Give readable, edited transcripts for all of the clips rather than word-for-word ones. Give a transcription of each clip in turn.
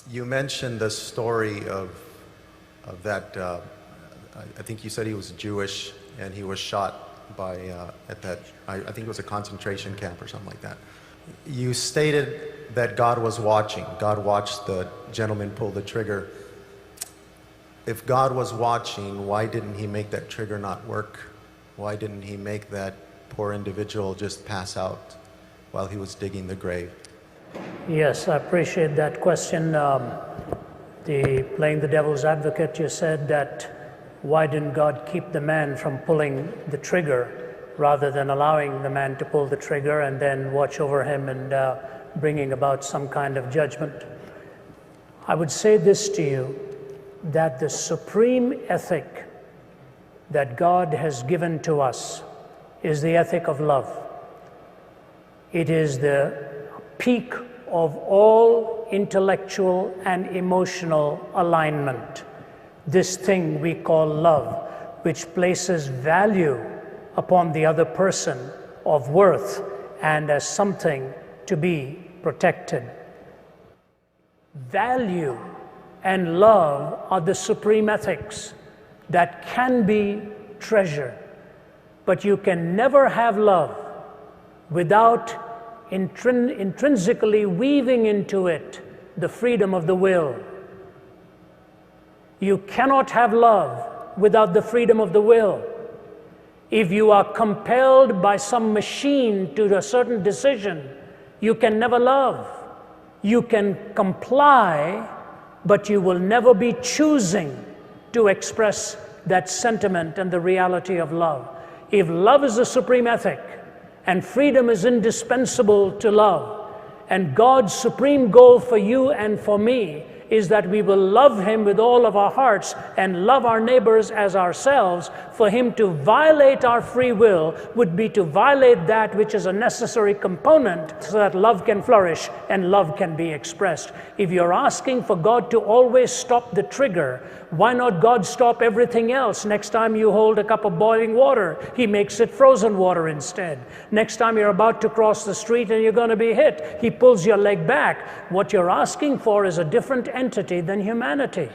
You mentioned the story of that, I think you said he was Jewish and he was shot by, at that, I think it was a concentration camp or something like that. You stated that God was watching. God watched the gentleman pull the trigger. If God was watching, why didn't he make that trigger not work? Why didn't he make that poor individual just pass out while he was digging the grave? Yes, I appreciate that question. Playing the devil's advocate, you said that why didn't God keep the man from pulling the trigger rather than allowing the man to pull the trigger and then watch over him and bringing about some kind of judgment? I would say this to you, that the supreme ethic that God has given to us is the ethic of love. It is the peak of all intellectual and emotional alignment. This thing we call love, which places value upon the other person of worth and as something to be protected. Value and love are the supreme ethics that can be treasured, but you can never have love without intrinsically weaving into it the freedom of the will. You cannot have love without the freedom of the will. If you are compelled by some machine to a certain decision, you can never love. You can comply, but you will never be choosing to express that sentiment and the reality of love. If love is the supreme ethic, and freedom is indispensable to love, and God's supreme goal for you and for me is that we will love Him with all of our hearts and love our neighbors as ourselves. For Him to violate our free will would be to violate that which is a necessary component so that love can flourish and love can be expressed. If you're asking for God to always stop the trigger, why not God stop everything else? Next time you hold a cup of boiling water, He makes it frozen water instead. Next time you're about to cross the street and you're going to be hit, He pulls your leg back. What you're asking for is a different entity than humanity.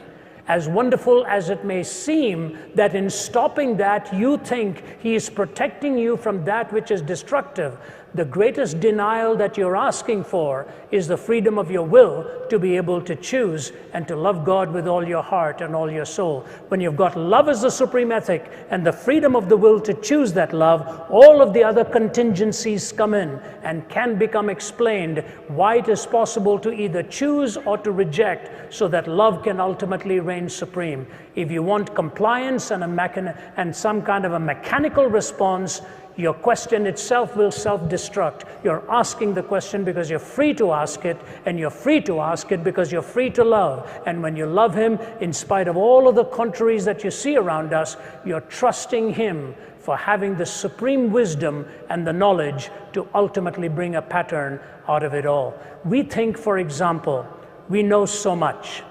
As wonderful as it may seem that in stopping that you think He is protecting you from that which is destructive, the greatest denial that you're asking for is the freedom of your will to be able to choose and to love God with all your heart and all your soul. When you've got love as the supreme ethic and the freedom of the will to choose that love, all of the other contingencies come in and can become explained why it is possible to either choose or to reject so that love can ultimately reign supreme. If you want compliance and some kind of a mechanical response, your question itself will self-destruct. You're asking the question because you're free to ask it, and you're free to ask it because you're free to love. And when you love Him, in spite of all of the contraries that you see around us, you're trusting Him for having the supreme wisdom and the knowledge to ultimately bring a pattern out of it all. We think, for example, we know so much.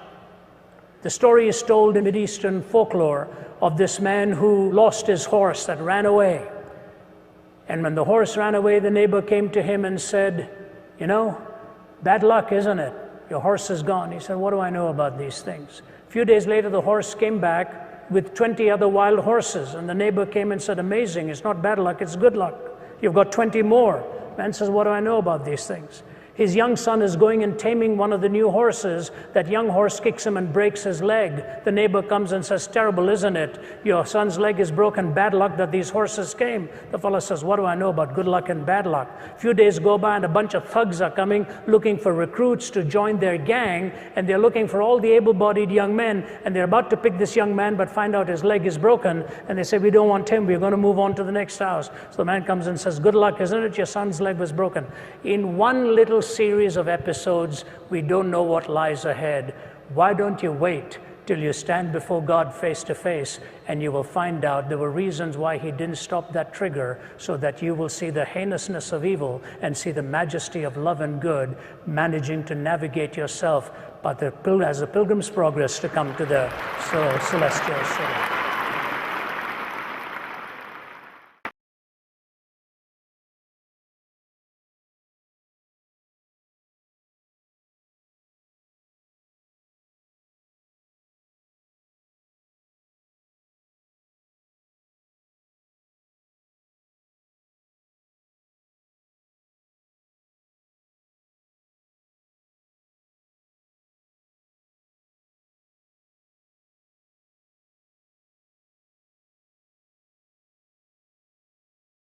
The story is told in Mideastern folklore of this man who lost his horse that ran away. And when the horse ran away, the neighbor came to him and said, "You know, bad luck, isn't it? Your horse is gone." He said, "What do I know about these things?" A few days later, the horse came back with 20 other wild horses. And the neighbor came and said, "Amazing, it's not bad luck, it's good luck. You've got 20 more." Man says, "What do I know about these things?" His young son is going and taming one of the new horses. That young horse kicks him and breaks his leg. The neighbor comes and says, "Terrible, isn't it? Your son's leg is broken. Bad luck that these horses came." The fellow says, "What do I know about good luck and bad luck?" A few days go by and a bunch of thugs are coming looking for recruits to join their gang. And they're looking for all the able-bodied young men. And they're about to pick this young man but find out his leg is broken. And they say, "We don't want him. We're going to move on to the next house." So the man comes and says, "Good luck, isn't it? Your son's leg was broken." In one little series of episodes, we don't know what lies ahead. Why don't you wait till you stand before God face to face, and you will find out there were reasons why He didn't stop that trigger, so that you will see the heinousness of evil and see the majesty of love and good managing to navigate yourself as a pilgrim's progress to come to the celestial city.